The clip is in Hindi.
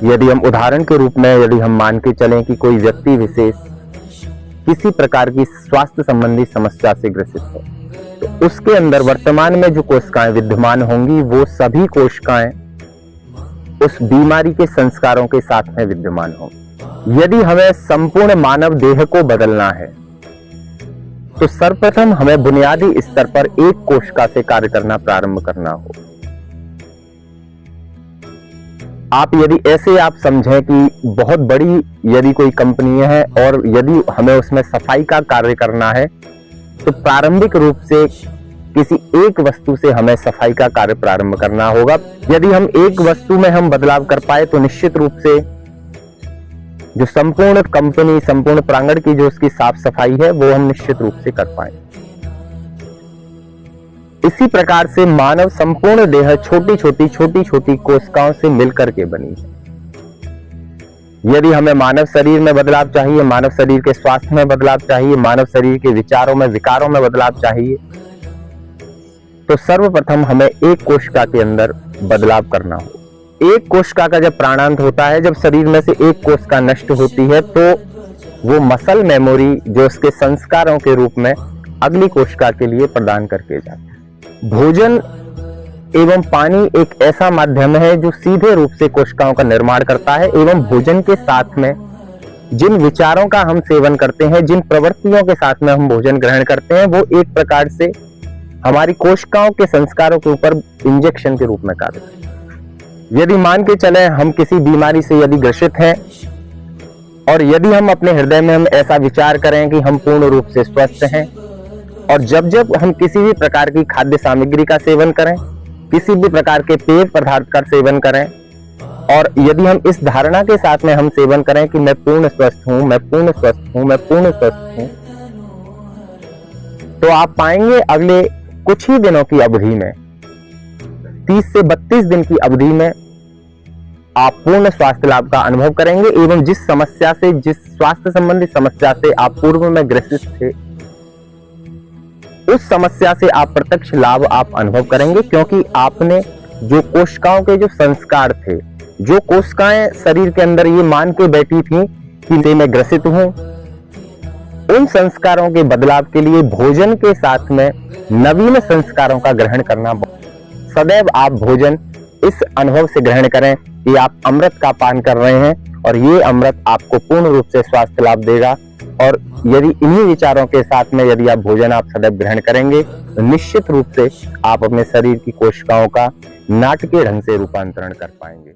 यदि हम उदाहरण के रूप में यदि हम मान के चलें कि कोई व्यक्ति विशेष किसी प्रकार की स्वास्थ्य संबंधी समस्या से ग्रसित है, तो उसके अंदर वर्तमान में जो कोशिकाएं विद्यमान होंगी वो सभी कोशिकाएं उस बीमारी के संस्कारों के साथ में विद्यमान होंगी। यदि हमें संपूर्ण मानव देह को बदलना है तो सर्वप्रथम हमें बुनियादी स्तर पर एक कोशिका से कार्य करना प्रारंभ करना हो। आप यदि ऐसे आप समझें कि बहुत बड़ी यदि कोई कंपनी है और यदि हमें उसमें सफाई का कार्य करना है तो प्रारंभिक रूप से किसी एक वस्तु से हमें सफाई का कार्य प्रारंभ करना होगा। यदि हम एक वस्तु में हम बदलाव कर पाए तो निश्चित रूप से जो संपूर्ण कंपनी, संपूर्ण प्रांगण की जो उसकी साफ सफाई है वो हम निश्चित रूप से कर पाए। इसी प्रकार से मानव संपूर्ण देह छोटी छोटी कोशिकाओं से मिलकर के बनी है। यदि हमें मानव शरीर में बदलाव चाहिए, मानव शरीर के स्वास्थ्य में बदलाव चाहिए, मानव शरीर के विचारों में, विकारों में बदलाव चाहिए, तो सर्वप्रथम हमें एक कोशिका के अंदर बदलाव करना हो। एक कोशिका का जब प्राणांत होता है, जब शरीर में से एक कोशिका नष्ट होती है तो वो मसल मेमोरी जो उसके संस्कारों के रूप में अगली कोशिका के लिए प्रदान करके जाती है। भोजन एवं पानी एक ऐसा माध्यम है जो सीधे रूप से कोशिकाओं का निर्माण करता है एवं भोजन के साथ में जिन विचारों का हम सेवन करते हैं, जिन प्रवृत्तियों के साथ में हम भोजन ग्रहण करते हैं, वो एक प्रकार से हमारी कोशिकाओं के संस्कारों के ऊपर इंजेक्शन के रूप में कार्य करते हैं। यदि मान के चले हम किसी बीमारी से यदि ग्रसित हैं और यदि हम अपने हृदय में हम ऐसा विचार करें कि हम पूर्ण रूप से स्वस्थ हैं, और जब जब हम किसी भी प्रकार की खाद्य सामग्री का सेवन करें, किसी भी प्रकार के पेय पदार्थ का सेवन करें, और यदि हम इस धारणा के साथ में हम सेवन करें कि मैं पूर्ण स्वस्थ हूं, मैं पूर्ण स्वस्थ हूं, मैं पूर्ण स्वस्थ हूं, तो आप पाएंगे अगले कुछ ही दिनों की अवधि में, 30 से 32 दिन की अवधि में आप पूर्ण स्वास्थ्य लाभ का अनुभव करेंगे एवं जिस समस्या से, जिस स्वास्थ्य संबंधी समस्या से आप पूर्व में ग्रसित थे, उस समस्या से आप प्रत्यक्ष लाभ आप अनुभव करेंगे, क्योंकि आपने जो कोशिकाओं के जो संस्कार थे, जो कोशिकाएं शरीर के अंदर ये मान के बैठी थी कि मैं ग्रसित हूं, उन संस्कारों के बदलाव के लिए भोजन के साथ में नवीन संस्कारों का ग्रहण करना। सदैव आप भोजन इस अनुभव से ग्रहण करें कि आप अमृत का पान कर रहे हैं और ये अमृत आपको पूर्ण रूप से स्वास्थ्य लाभ देगा। और यदि इन्हीं विचारों के साथ में यदि आप भोजन आप सदैव ग्रहण करेंगे तो निश्चित रूप से आप अपने शरीर की कोशिकाओं का नाटकीय ढंग से रूपांतरण कर पाएंगे।